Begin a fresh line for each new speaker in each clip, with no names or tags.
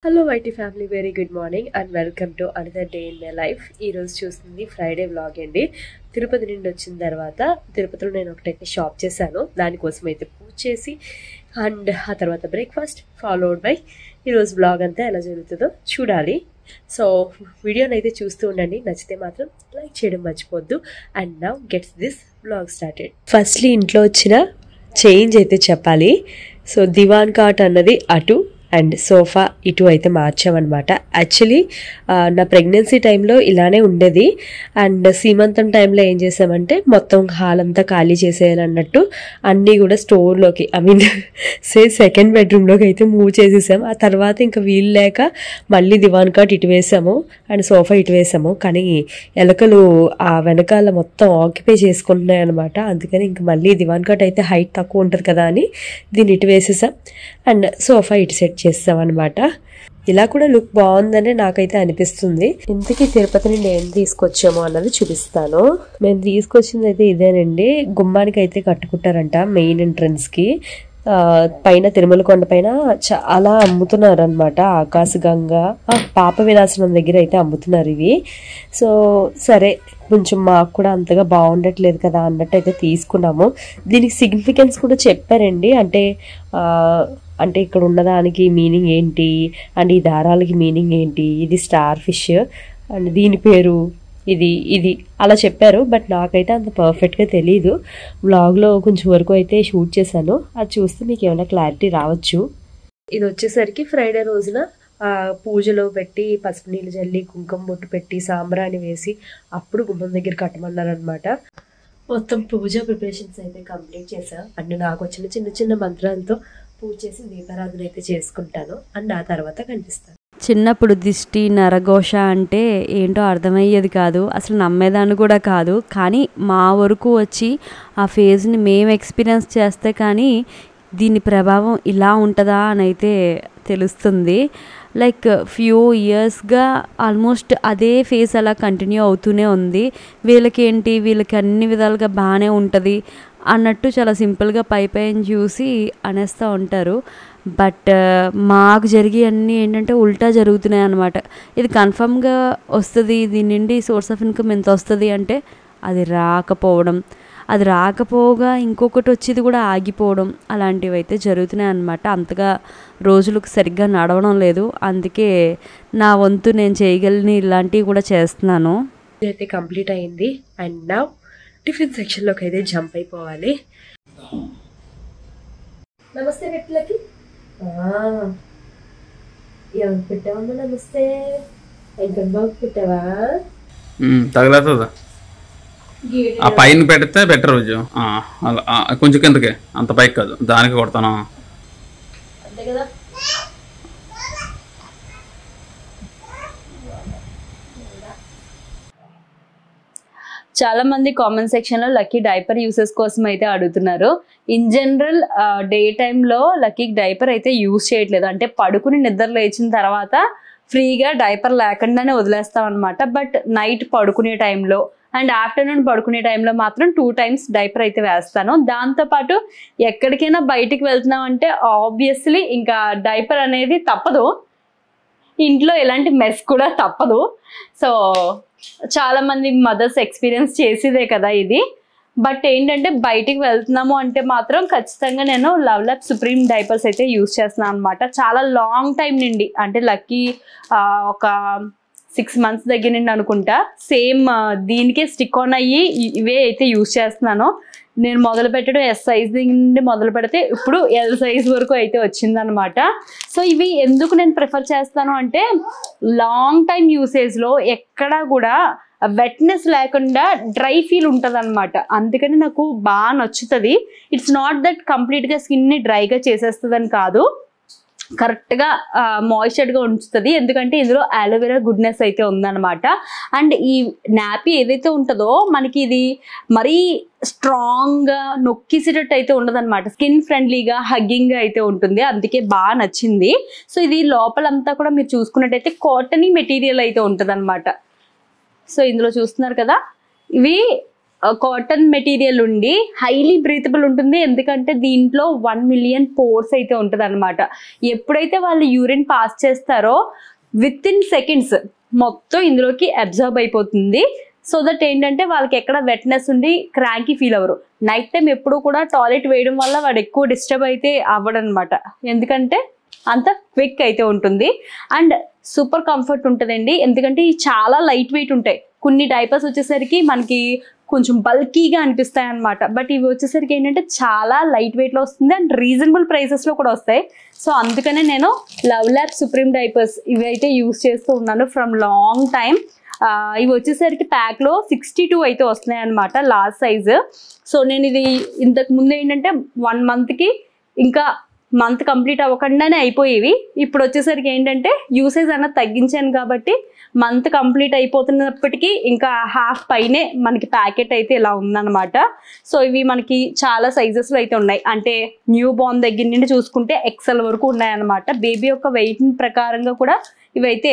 Hello YT family, very good morning and welcome to another day in my life. ఈరోజు చూస్తుంది Friday vlog అండి. తిరుపతి నుండి వచ్చిన తర్వాత తిరుపతిలో నేను ఒకటైతే షాప్ చేశాను. దానికోసం అయితే పూజ చేసి అండ్ ఆ తర్వాత బ్రేక్ఫాస్ట్ ఫాలోడ్ బై ఈరోజు వ్లాగ్ అంతా ఎలా జరుగుతుందో చూడాలి. సో వీడియోని అయితే చూస్తూ ఉండండి. నచ్చితే మాత్రం లైక్ చేయడం మర్చిపోద్దు. And now gets this vlog started. Firstly ఇంట్లో వచ్చిన చేంజ్ అయితే చెప్పాలి. సో దివాన్ కాట్ అన్నది అటు అండ్ సోఫా ఇటు అయితే మార్చామన్నమాట. యాక్చువల్లీ నా ప్రెగ్నెన్సీ టైంలో ఇలానే ఉండేది. అండ్ సీమంతం టైంలో ఏం చేసామంటే మొత్తం హాల్ అంతా ఖాళీ చేసేయాలన్నట్టు అన్నీ కూడా స్టోర్లోకి సెకండ్ బెడ్రూమ్లోకి అయితే మూవ్ చేసేసాము. ఆ తర్వాత ఇంకా వీలు లేక మళ్ళీ దివాన్ కాట్ ఇటు వేసాము అండ్ సోఫా ఇటు వేసాము. కానీ ఎలకలు ఆ వెనకాల మొత్తం ఆక్యుపై చేసుకుంటున్నాయి అనమాట. అందుకని ఇంక మళ్ళీ దివాన్ కాట్ అయితే హైట్ తక్కువ ఉంటుంది కదా అని దీన్ని ఇటు వేసేసాం అండ్ సోఫా ఇటు సెట్ చేస్తామన్నమాట. ఇలా కూడా లుక్ బాగుందని నాకైతే అనిపిస్తుంది. ఇంతకీ తిరుపతి నుండి ఏం తీసుకొచ్చామో అన్నది చూపిస్తాను. మేము తీసుకొచ్చింది అయితే ఇదేనండి. గుమ్మానికి అయితే కట్టుకుంటారంట మెయిన్ ఎంట్రన్స్ కి. పైన తిరుమల కొండ పైన చాలా అమ్ముతున్నారు అనమాట. ఆకాశగంగా పాప వినాశనం దగ్గర అయితే అమ్ముతున్నారు ఇవి. సో సరే, కొంచెం మాకు కూడా అంతగా బాగుండట్లేదు కదా అన్నట్టు అయితే తీసుకున్నాము. దీనికి సిగ్నిఫికెన్స్ కూడా చెప్పారండి. అంటే ఇక్కడ ఉన్నదానికి మీనింగ్ ఏంటి అండ్ ఈ దారాలకి మీనింగ్ ఏంటి, ఇది స్టార్ ఫిష్ అండ్ దీని పేరు ఇది అలా చెప్పారు. బట్ నాకైతే అంత పర్ఫెక్ట్గా తెలీదు. వ్లాగ్లో కొంచెం వరకు అయితే షూట్ చేశాను. అది చూస్తే మీకు ఏమైనా క్లారిటీ రావచ్చు. ఇది వచ్చేసరికి ఫ్రైడే రోజున పూజలో పెట్టి పసుపు నీళ్ళు జల్లి కుంకుమ బొట్టు పెట్టి సాంబ్రాణి వేసి అప్పుడు గుమ్మం దగ్గర కట్టమన్నారు అనమాట. మొత్తం పూజ ప్రిపరేషన్స్ అయితే కంప్లీట్ చేశా. అండ్ నాకు వచ్చిన చిన్న చిన్న మంత్రాలతో పూజ చేసి దీపారాధన అయితే చేసుకుంటాను అండ్ ఆ తర్వాత కనిపిస్తాను.
చిన్నప్పుడు దిష్టి నరఘోష అంటే ఏంటో అర్థమయ్యేది కాదు, అసలు నమ్మేదాన్ని కూడా కాదు. కానీ మా వరకు వచ్చి ఆ ఫేజ్ని మేము ఎక్స్పీరియన్స్ చేస్తే కానీ దీని ప్రభావం ఇలా ఉంటుందా అని అయితే తెలుస్తుంది. లైక్ ఫ్యూ ఇయర్స్గా ఆల్మోస్ట్ అదే ఫేస్ అలా కంటిన్యూ అవుతూనే ఉంది. వీళ్ళకి అన్ని విధాలుగా బాగానే ఉంటుంది అన్నట్టు చాలా సింపుల్గా పైన చూసి అనేస్తూ ఉంటారు. బట్ మాకు జరిగే అన్నీ ఏంటంటే ఉల్టా జరుగుతున్నాయి అన్నమాట. ఇది కన్ఫర్మ్గా వస్తుంది, దీని నుండి సోర్స్ ఆఫ్ ఇన్కమ్ ఎంత వస్తుంది అంటే అది రాకపోగా ఇంకొకటి వచ్చేది కూడా ఆగిపోవడం అలాంటివి అయితే జరుగుతున్నాయి అన్నమాట. అంతగా రోజులకు సరిగ్గా నడవడం లేదు. అందుకే నా వంతు నేను చేయగలిగిన ఇలాంటివి కూడా చేస్తున్నాను.
అయితే కంప్లీట్ అయింది అండ్ నౌ టిఫిన్ సెక్షన్లోకి అయితే జంప్ అయిపోవాలి. నమస్తే వ్యక్తులకి ఎవరు పెట్టావమ్మా? నమస్తే. వెంకట్ బాబు పెట్టావా?
తగలతుందా? ఆ పైన పెడితే బెటర్ రోజు కొంచెం కిందకి, అంత పైకి కాదు, దానికి కొడతాను
అంతే కదా.
చాలా మంది కామెంట్ సెక్షన్లో లక్కీ డైపర్ యూసెస్ కోసం అయితే అడుగుతున్నారు. ఇన్ జనరల్ డే టైంలో లక్కీ డైపర్ అయితే యూజ్ చేయట్లేదు. అంటే పడుకుని నిద్ర లేచిన తర్వాత ఫ్రీగా డైపర్ లేకుండానే వదిలేస్తాం అనమాట. బట్ నైట్ పడుకునే టైంలో అండ్ ఆఫ్టర్నూన్ పడుకునే టైంలో మాత్రం 2 times డైపర్ అయితే వేస్తాను. దాంతోపాటు ఎక్కడికైనా బయటికి వెళ్తున్నామంటే ఆబ్వియస్లీ ఇంకా డైపర్ అనేది తప్పదు. ఇంట్లో ఎలాంటి మెస్ కూడా తప్పదు. సో చాలామంది మదర్స్ ఎక్స్పీరియన్స్ చేసేదే కదా ఇది. బట్ ఏంటంటే బయటికి వెళ్తున్నాము అంటే మాత్రం ఖచ్చితంగా నేను లవ్లాప్ సుప్రీం డైపర్స్ అయితే యూజ్ చేస్తున్నాను అనమాట. చాలా లాంగ్ టైం నుండి, అంటే లక్కీ ఒక 6 months దగ్గర నుండి అనుకుంటా సేమ్ దీనికే స్టిక్ ఆన్ అయ్యి ఇవే అయితే యూజ్ చేస్తున్నాను. నేను మొదలు పెట్టడం ఎస్ సైజ్ నుండి మొదలు పెడితే ఇప్పుడు ఎల్ సైజ్ వరకు అయితే వచ్చిందనమాట. సో ఇవి ఎందుకు నేను ప్రిఫర్ చేస్తాను అంటే లాంగ్ టైం యూసేజ్లో ఎక్కడా కూడా వెట్నెస్ లేకుండా డ్రై ఫీల్ ఉంటుంది అనమాట. అందుకని నాకు బాగా నచ్చుతుంది. ఇట్స్ నాట్ దట్ కంప్లీట్గా స్కిన్ని డ్రైగా చేసేస్తుందని కాదు, కరెక్ట్గా మాయిశ్చర్డ్గా ఉంచుతుంది. ఎందుకంటే ఇందులో అలోవెరా గుడ్నెస్ అయితే ఉందన్నమాట. అండ్ ఈ నాపీ ఏదైతే ఉంటుందో మనకి ఇది మరీ స్ట్రాంగ్గా నొక్కిసేటట్టు అయితే ఉండదన్నమాట. స్కిన్ ఫ్రెండ్లీగా హగ్గింగ్గా అయితే ఉంటుంది. అందుకే బాగా నచ్చింది. సో ఇది లోపలంతా కూడా మీరు చూసుకున్నట్టయితే కాటనీ మెటీరియల్ అయితే ఉంటుంది అనమాట. సో ఇందులో చూస్తున్నారు కదా, ఇవి కాటన్ మెటీరియల్ ఉండి హైలీ బ్రీతబుల్ ఉంటుంది. ఎందుకంటే దీంట్లో 1 million పోర్స్ అయితే ఉంటుంది అనమాట. ఎప్పుడైతే వాళ్ళు యూరిన్ పాస్ చేస్తారో విత్ ఇన్ సెకండ్స్ మొత్తం ఇందులోకి అబ్జర్బ్ అయిపోతుంది. సో దట్ ఏంటంటే వాళ్ళకి ఎక్కడ వెట్నెస్ ఉండి క్రాంకీ ఫీల్ అవ్వరు. నైట్ టైం ఎప్పుడు కూడా టాయిలెట్ వేయడం వల్ల వాడు ఎక్కువ డిస్టర్బ్ అయితే అవ్వడనమాట. ఎందుకంటే అంత క్విక్ అయితే ఉంటుంది అండ్ సూపర్ కంఫర్ట్ ఉంటుందండి. ఎందుకంటే ఇవి చాలా లైట్ వెయిట్ ఉంటాయి. కొన్ని డైపర్స్ వచ్చేసరికి మనకి కొంచెం బల్కీగా అనిపిస్తాయి అనమాట. బట్ ఇవి వచ్చేసరికి ఏంటంటే చాలా లైట్ వెయిట్లో వస్తుంది అండ్ రీజనబుల్ ప్రైసెస్లో కూడా వస్తాయి. సో అందుకనే నేను లవ్ ల్యాబ్ సుప్రీం డైపర్స్ ఇవి అయితే యూస్ చేస్తూ ఉన్నాను ఫ్రమ్ లాంగ్ టైం. ఇవి వచ్చేసరికి ప్యాక్లో 62 అయితే వస్తున్నాయి అనమాట లాస్ట్ సైజు. సో నేను ఇది ఇంతకు ముందు ఏంటంటే 1 monthకి ఇంకా మంత్ కంప్లీట్ అవ్వకుండానే అయిపోయేవి. ఇప్పుడు వచ్చేసరికి ఏంటంటే యూసేజ్ అన్నది తగ్గించాను కాబట్టి మంత్ కంప్లీట్ అయిపోతున్నప్పటికీ ఇంకా హాఫ్ పైనే మనకి ప్యాకెట్ అయితే ఇలా ఉందన్నమాట. సో ఇవి మనకి చాలా సైజెస్లో అయితే ఉన్నాయి. అంటే న్యూ బార్న్ దగ్గర నుండి చూసుకుంటే XL వరకు ఉన్నాయన్నమాట. బేబీ యొక్క వెయిట్ ప్రకారంగా కూడా ఇవైతే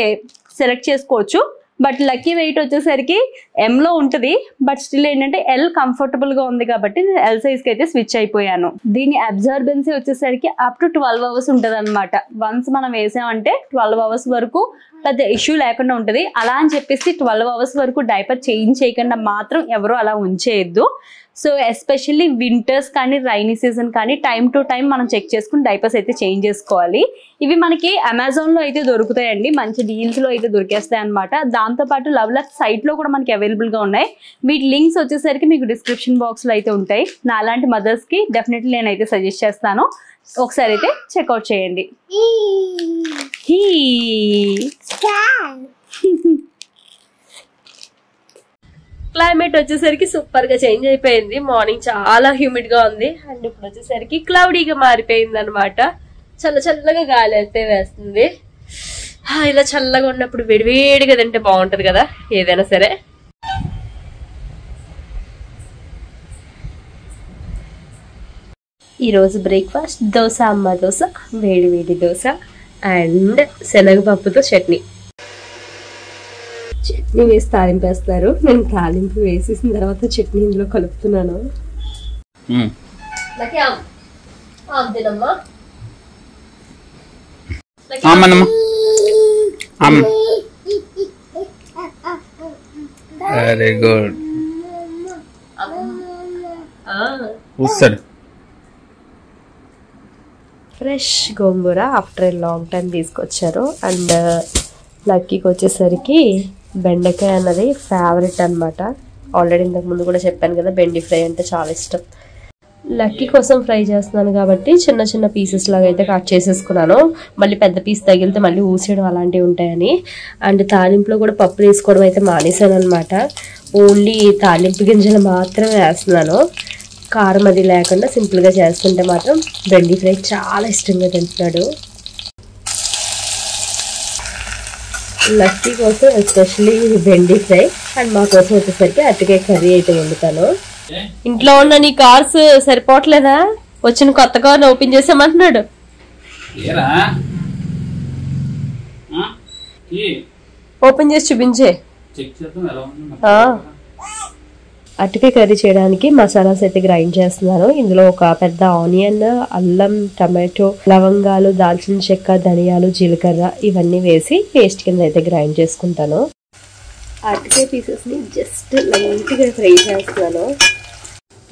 సెలెక్ట్ చేసుకోవచ్చు. బట్ లక్కీ వెయిట్ వచ్చేసరికి ఎంలో ఉంటుంది. బట్ స్టిల్ ఏంటంటే ఎల్ కంఫర్టబుల్గా ఉంది కాబట్టి నేను ఎల్ సైజ్కి అయితే స్విచ్ అయిపోయాను. దీని అబ్జర్బెన్సీ వచ్చేసరికి అప్ టు 12 hours ఉంటుంది అనమాట. వన్స్ మనం వేసామంటే 12 hours వరకు పెద్ద ఇష్యూ లేకుండా ఉంటుంది. అలా అని చెప్పేసి 12 hours వరకు డైపర్ చేంజ్ చేయకుండా మాత్రం ఎవరు అలా ఉంచేయద్దు. సో ఎస్పెషల్లీ వింటర్స్ కానీ రైనీ సీజన్ కానీ టైం టు టైం మనం చెక్ చేసుకుని డైపర్స్ అయితే చేంజ్ చేసుకోవాలి. ఇవి మనకి అమెజాన్లో అయితే దొరుకుతాయండి. మంచి డీల్స్లో అయితే దొరికేస్తాయి అనమాట. దాంతోపాటు లవ్ ల్యాబ్ సైట్లో కూడా మనకి అవైలబుల్గా ఉన్నాయి. వీటి లింక్స్ వచ్చేసరికి మీకు డిస్క్రిప్షన్ బాక్స్లో అయితే ఉంటాయి. నా అలాంటి మదర్స్కి డెఫినెట్లీ నేనైతే సజెస్ట్ చేస్తాను. ఒకసారి అయితే చెక్అవుట్ చేయండి.
క్లైమేట్ వచ్చేసరికి సూపర్ గా చేంజ్ అయిపోయింది. మార్నింగ్ చాలా హ్యూమిడ్ గా ఉంది అండ్ ఇప్పుడు వచ్చేసరికి క్లౌడీగా మారిపోయింది అనమాట. చల్ల చల్లగా గాలి అయితే వేస్తుంది. ఇలా చల్లగా ఉన్నప్పుడు వేడివేడిగా తింటే బాగుంటది కదా ఏదైనా సరే. ఈరోజు బ్రేక్ఫాస్ట్ దోశ, అమ్మ దోశ, వేడి వేడి దోశ అండ్ శనగపప్పుతో చట్నీ. చట్నీ వేసి తాలింపు వేస్తారు. నేను తాలింపు వేసేసిన తర్వాత చట్నీ ఇందులో కలుపుతున్నాను.
Very good.
ఫ్రెష్ గోంగూర ఆఫ్టర్ ఏ లాంగ్ టైం తీసుకొచ్చారు. అండ్ లక్కీకి వచ్చేసరికి బెండకాయ అన్నది ఫేవరెట్ అనమాట. ఆల్రెడీ ఇంతకు ముందు కూడా చెప్పాను కదా, బెండి ఫ్రై అంటే చాలా ఇష్టం. లక్కీ కోసం ఫ్రై చేస్తున్నాను కాబట్టి చిన్న చిన్న పీసెస్ లాగా అయితే కట్ చేసేసుకున్నాను. మళ్ళీ పెద్ద పీస్ తగిలితే మళ్ళీ ఊసేయడం అలాంటివి ఉంటాయని. అండ్ తాలింపులో కూడా పప్పు తీసుకోవడం అయితే మానేశాను అనమాట. ఓన్లీ తాలింపు గింజలు మాత్రమే వేస్తున్నాను. కారం అది లేకుండా సింపుల్గా చేసుకుంటే మాత్రం బెండి ఫ్రై చాలా ఇష్టంగా తింటున్నాడు. లక్కీ కోసం ఎస్పెషల్లీ బెండి ఫ్రై అండ్ మా కోసం వచ్చేసరికి అరటికాయ కర్రీ అయితే వండుతాను. ఇంట్లో ఉన్న నీ కార్స్ సరిపోవట్లేదా? వచ్చిన కొత్త కార్ ఓపెన్ చేసామంటున్నాడు. ఓపెన్ చేసి చూపించే. అరటికాయ కర్రీ చేయడానికి మసాలాస్ అయితే గ్రైండ్ చేస్తున్నాను. ఇందులో ఒక పెద్ద ఆనియన్, అల్లం, టమాటో, లవంగాలు, దాల్చిన చెక్క, ధనియాలు, జీలకర్ర ఇవన్నీ వేసి పేస్ట్ కింద అయితే గ్రైండ్ చేసుకుంటాను. అరటికాయ పీసెస్ ని జస్ట్ లైట్గా ఫ్రై చేస్తున్నాను.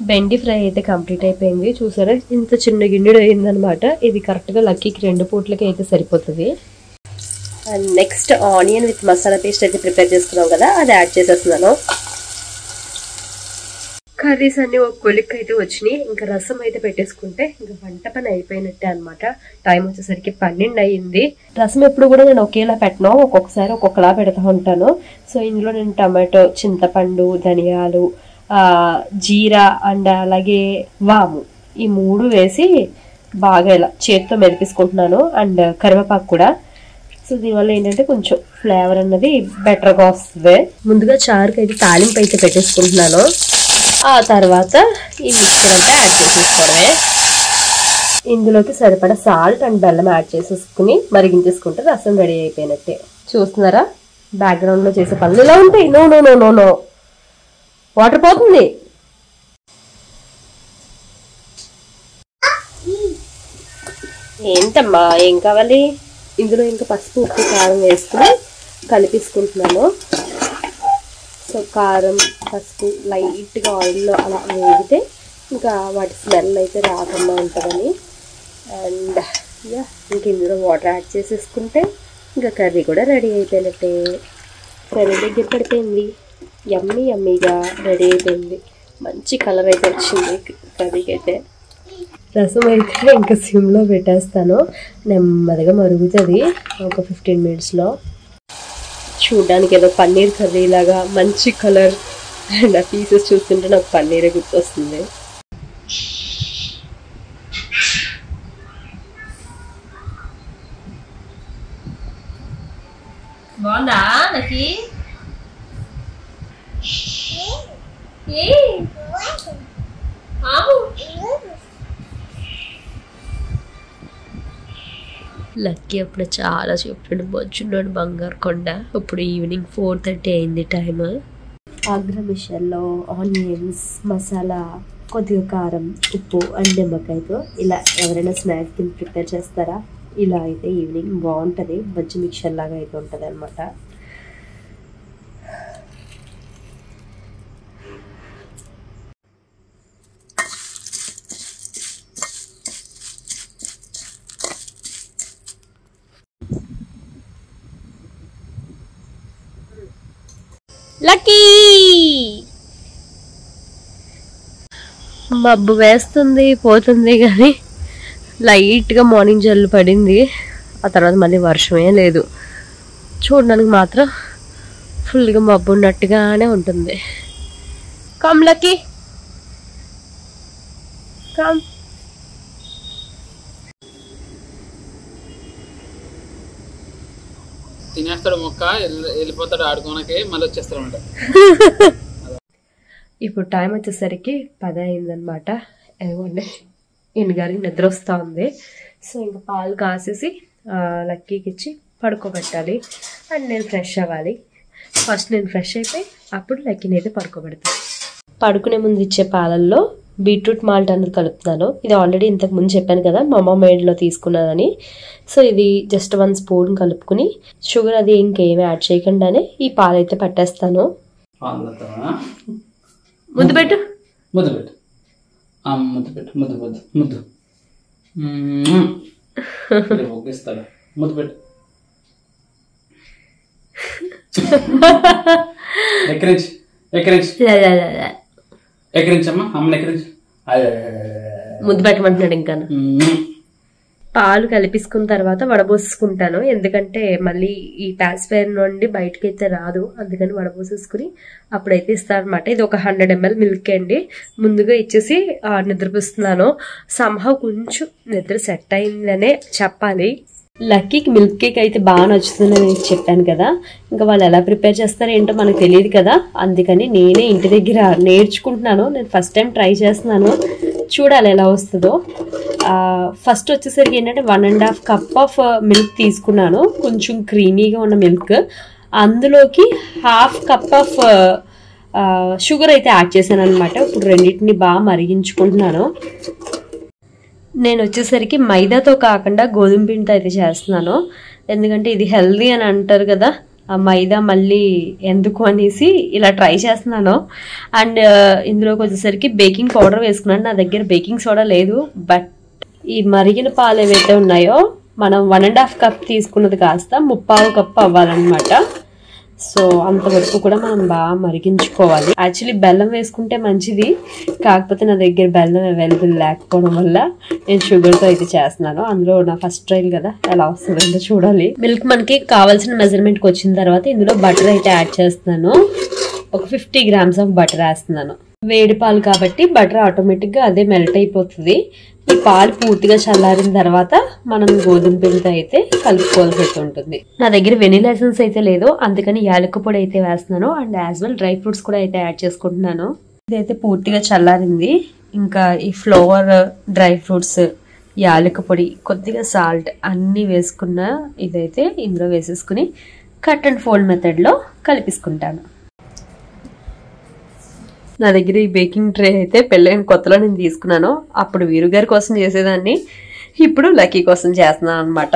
బెండి ఫ్రై అయితే కంప్లీట్ అయిపోయింది. చూసారా ఇంత చిన్న గిన్నెడు అయిందనమాట. ఇది కరెక్ట్గా లక్కీకి 2 పూట్లకి అయితే సరిపోతుంది. And next onion with masala paste అయితే ప్రిపేర్ చేసుకున్నాం కదా, అది యాడ్ చేసేస్తున్నాను. కర్రీస్ అన్ని ఒక కొలిక్కి అయితే వచ్చినాయి. ఇంకా రసం అయితే పెట్టేసుకుంటే ఇంకా వంట పని అయిపోయినట్టే అనమాట. టైం వచ్చేసరికి 12 అయ్యింది. రసం ఎప్పుడు కూడా నేను ఒకేలా పెట్టను, ఒక్కొక్కసారి ఒక్కొక్కలా పెడతా ఉంటాను. సో ఇందులో నేను టమాటో, చింతపండు, ధనియాలు, జీరా అండ్ అలాగే వాము ఈ 3 వేసి బాగా ఇలా చేతితో మెదిపించుకుంటున్నాను. అండ్ కరివేపాకు కూడా. సో దీనివల్ల ఏంటంటే కొంచెం ఫ్లేవర్ అన్నది బెటర్గా వస్తుంది. ముందుగా చారుకి అయితే తాలింపు అయితే పెట్టేసుకుంటున్నాను. ఆ తర్వాత ఈ మిక్చర్ అంతా యాడ్ చేసేసుకోవడమే. ఇందులోకి సరిపడా సాల్ట్ అండ్ బెల్లం యాడ్ చేసేసుకుని మరిగించేసుకుంటే రసం రెడీ అయిపోయినట్టే. చూస్తున్నారా బ్యాక్గ్రౌండ్లో చేసే పనులు ఇలా ఉంటాయి. No no no no no water పోతుంది. ఏంటమ్మా ఏం కావాలి? ఇందులో ఇంకా పసుపు ఉప్పు కారం వేసుకుని కలిపేసుకుంటున్నాను. సో కారం పసుపు లైట్గా ఆయిల్లో అలా వేగితే ఇంకా వాటి స్మెల్ అయితే రాకుండా ఉంటుందని. అండ్ ఇంక ఇందులో వాటర్ యాడ్ చేసేసుకుంటే ఇంకా కర్రీ కూడా రెడీ అయిపోయినట్టే. కర్రీ దగ్గర పడిపోయింది, యమ్మీగా రెడీ అయిపోయింది. మంచి కలర్ అయితే వచ్చింది కర్రీకి అయితే. రసం అయితే ఇంకా సిమ్లో పెట్టేస్తాను, నెమ్మదిగా మరుగుతుంది ఒక 15 minutesలో. చూడ్డానికి ఏదో పన్నీర్ కర్రీ లాగా మంచి కలర్. అండ్ ఆ పీసెస్ చూస్తుంటే నాకు పన్నీరే గుర్తొస్తుంది. బాగుందా నాకు? లక్కీ అప్పుడు చాలా చెప్పాడు, బొచ్చున్నాడు బంగారు కొండ. ఇప్పుడు ఈవినింగ్ 4:30 అయింది టైమ్. అగ్రమిషన్లో ఆనియన్స్, మసాలా, కొద్దిగా కారం, ఉప్పు అండ్ నిమ్మకాయతో ఇలా ఎవరైనా స్నాక్ కింద ప్రిపేర్ చేస్తారా? ఇలా అయితే ఈవినింగ్ బాగుంటుంది, బజ్జి మిక్చర్ లాగా అయితే ఉంటుంది అనమాట. లక్కీ మబ్బు వేస్తుంది పోతుంది కానీ లైట్గా మార్నింగ్ జల్లు పడింది. ఆ తర్వాత మళ్ళీ వర్షమే లేదు. చూడడానికి మాత్రం ఫుల్గా మబ్బు ఉన్నట్టుగానే ఉంటుంది. Come lucky come.
తినేస్తాడు మొక్క, వెళ్ళిపోతాడు ఆడుకోనకి, మళ్ళీ వచ్చేస్తాడు అనమాట.
ఇప్పుడు టైం వచ్చేసరికి 10 అయిందనమాట. ఏమండి ఈయన గారికి నిద్ర వస్తూ ఉంది. సో ఇంకా పాలు కాసేసి లక్కీకి ఇచ్చి పడుకోబెట్టాలి. అండ్ నేను ఫ్రెష్ అవ్వాలి. ఫస్ట్ నేను ఫ్రెష్ అయిపోయి అప్పుడు లక్కీని అయితే పడుకోబెడతాను. పడుకునే ముందు ఇచ్చే పాలల్లో బీట్రూట్ మాల్ట్ అనేది కలుపుతున్నాను. ఇది ఆల్రెడీ ఇంతకు ముందు చెప్పాను కదా, మమ్మా మేడ్లో తీసుకున్నానని. సో ఇది జస్ట్ 1 స్పూన్ కలుపుకుని షుగర్ అది ఇంకేమీ యాడ్ చేయకుండానే ఈ పాలు అయితే పట్టేస్తాను. ముద్దు పెట్టు
ముద్దు పెట్టు ముద్దు పెట్టు ముద్దు ముద్దు ముద్దు ఇస్తాడు. ముద్దు పెట్టు. ఎక్కరించి ఎక్కరించి ఎక్కరించమ్మా, అమ్మని ఎక్కరించి.
ముద్దు పెట్టమంటున్నాడు. ఇంకా పాలు కలిపేసుకున్న తర్వాత వడబోసుకుంటాను, ఎందుకంటే మళ్ళీ ఈ పాసిఫైర్ నుండి బయటకి అయితే రాదు, అందుకని వడబోసేసుకుని అప్పుడైతే ఇస్తారనమాట. ఇది ఒక 100 ml మిల్క్ అండి. ముందుగా ఇచ్చేసి నిద్రపిస్తున్నాను. సంహవ్ కొంచెం నిద్ర సెట్ అయిందనే చెప్పాలి. లక్కీకి మిల్క్ కేక్ అయితే బాగా నచ్చుతుందని చెప్పాను కదా, ఇంకా వాళ్ళు ఎలా ప్రిపేర్ చేస్తారో ఏంటో మనకు తెలియదు కదా, అందుకని నేనే ఇంటి దగ్గర నేర్చుకుంటున్నాను. నేను ఫస్ట్ టైం ట్రై చేస్తున్నాను, చూడాలి ఎలా వస్తుందో. ఫస్ట్ వచ్చేసరికి ఏంటంటే 1.5 cup ఆఫ్ మిల్క్ తీసుకున్నాను, కొంచెం క్రీమీగా ఉన్న మిల్క్. అందులోకి 1/2 cup ఆఫ్ షుగర్ అయితే యాడ్ చేశాను అనమాట. ఇప్పుడు రెండింటిని బాగా మరిగించుకుంటున్నాను. నేను వచ్చేసరికి మైదాతో కాకుండా గోధుమ పిండితో అయితే చేస్తున్నాను, ఎందుకంటే ఇది హెల్దీ అని అంటారు కదా, ఆ మైదా మళ్ళీ ఎందుకు అనేసి ఇలా ట్రై చేస్తున్నాను. అండ్ ఇందులోకి వచ్చేసరికి బేకింగ్ పౌడర్ వేసుకున్నాను. నా దగ్గర బేకింగ్ సోడా లేదు, బట్ ఈ మరిగిన పాలు ఏవైతే ఉన్నాయో మనం 1.5 cup తీసుకున్నది కాస్త 3/4 cup అవ్వాలన్నమాట. సో అంతవరకు కూడా మనం బాగా మరిగించుకోవాలి. యాక్చువల్లీ బెల్లం వేసుకుంటే మంచిది, కాకపోతే నా దగ్గర బెల్లం అవైలబుల్ లేకపోవడం వల్ల నేను షుగర్తో అయితే చేస్తున్నాను. అందులో నా ఫస్ట్ ట్రైల్ కదా, ఎలా వస్తుందో చూడాలి. మిల్క్ మనకి కావాల్సిన మెజర్మెంట్కి వచ్చిన తర్వాత ఇందులో బటర్ అయితే యాడ్ చేస్తున్నాను. ఒక 50 grams ఆఫ్ బటర్ వేస్తున్నాను. వేడి పాలు కాబట్టి బటర్ ఆటోమేటిక్గా అదే మెల్ట్ అయిపోతుంది. ఈ పాలు పూర్తిగా చల్లారిన తర్వాత మనం గోధుమ పిండితో అయితే కలుపుకోవాల్సి అయితే ఉంటుంది. నా దగ్గర వెనిలా ఎసెన్స్ అయితే లేదు, అందుకని యాలకుల పొడి అయితే వేస్తున్నాను. And as well dry fruits కూడా అయితే యాడ్ చేసుకుంటున్నాను. ఇదైతే పూర్తిగా చల్లారింది. ఇంకా ఈ ఫ్లవర్, డ్రై ఫ్రూట్స్, యాలకుల పొడి, కొద్దిగా సాల్ట్ అన్నీ వేసుకున్న ఇదైతే ఇందులో వేసేసుకుని కట్ అండ్ ఫోల్డ్ మెథడ్లో కలిపేసుకుంటాను. నా దగ్గర ఈ బేకింగ్ ట్రే అయితే పెళ్ళైన కొత్తలో నేను తీసుకున్నాను. అప్పుడు వీరుగారి కోసం చేసేదాన్ని, ఇప్పుడు లక్కీ కోసం చేస్తున్నాను అనమాట.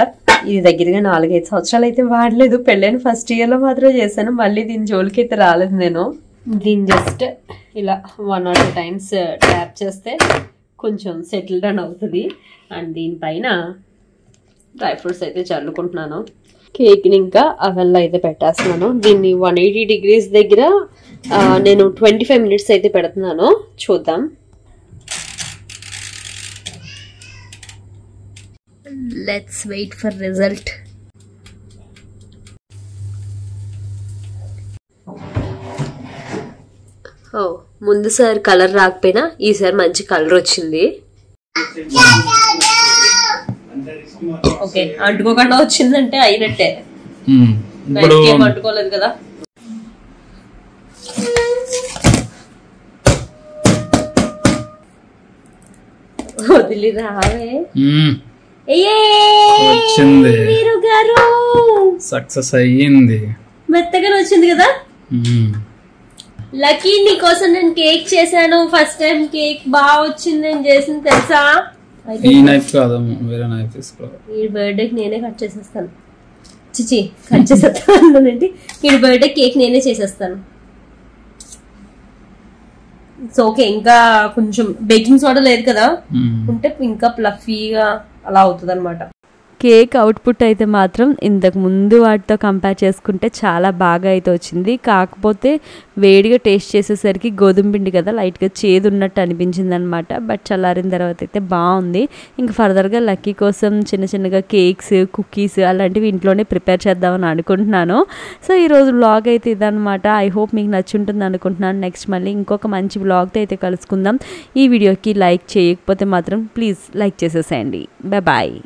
ఇది దగ్గరగా 4-5 సంవత్సరాలు అయితే వాడలేదు. పెళ్ళైన ఫస్ట్ ఇయర్లో మాత్రమే చేశాను. మళ్ళీ దీని జోలికి అయితే రాలేదు నేను. దీన్ని జస్ట్ ఇలా 1 or 2 times ట్యాప్ చేస్తే కొంచెం సెటిల్ డౌన్ అవుతుంది. అండ్ దీనిపైన డ్రై ఫ్రూట్స్ అయితే చల్లుకుంటున్నాను. కేక్ని ఇంకా అవెన్లో అయితే పెట్టేస్తున్నాను. దీన్ని 180 degrees దగ్గర నేను 25 minutes అయితే పెడుతున్నాను. చూద్దాం. Let's wait for result. ముందుసారి కలర్ రాకపోయినా ఈసారి మంచి కలర్ వచ్చింది. ఓకే, అంటుకోకుండా వచ్చిందంటే అయినట్టే. ఏం అంటుకోలేదు కదా. వదిలి రావే.
వచ్చింది, సక్సెస్ అయ్యింది.
మెత్తగానే వచ్చింది కదా. లక్కీ నీకోసం నేను కేక్ చేశాను. ఫస్ట్ టైం కేక్ బాగా వచ్చింది నేను చేసింది తెలుసా.
ఈ నైఫ్ కాదు, వేరే నైఫ్ తీసుకోవాలి.
ఈ బర్త్డేకి నేనే కట్ చేసేస్తాను. చిచి కట్ చేసేస్తాను ఏంటి, ఈ బర్త్డే కేక్ నేనే చేసేస్తాను. సో ఓకే, ఇంకా కొంచెం బేకింగ్ సోడా లేదు కదా, ఉంటే ఇంకా ప్లఫీగా అలా అవుతుంది అనమాట.
కేక్ అవుట్పుట్ అయితే మాత్రం ఇంతకు ముందు వాటితో కంపేర్ చేసుకుంటే చాలా బాగా అయితే వచ్చింది. కాకపోతే వేడిగా టేస్ట్ చేసేసరికి గోధుమ పిండి కదా లైట్గా చేదు ఉన్నట్టు అనిపించింది అనమాట. బట్ చల్లారిన తర్వాత అయితే బాగుంది. ఇంకా ఫర్దర్గా లక్కీ కోసం చిన్నగా కేక్స్, కుకీస్ అలాంటివి ఇంట్లోనే ప్రిపేర్ చేద్దామని అనుకుంటున్నాను. సో ఈరోజు వ్లాగ్ అయితే ఇదనమాట. ఐ హోప్ మీకు నచ్చుంటుంది అనుకుంటున్నాను. నెక్స్ట్ మళ్ళీ ఇంకొక మంచి వ్లాగ్తో అయితే కలుసుకుందాం. ఈ వీడియోకి లైక్ చేయకపోతే మాత్రం ప్లీజ్ లైక్ చేసేసేయండి. బాయ్.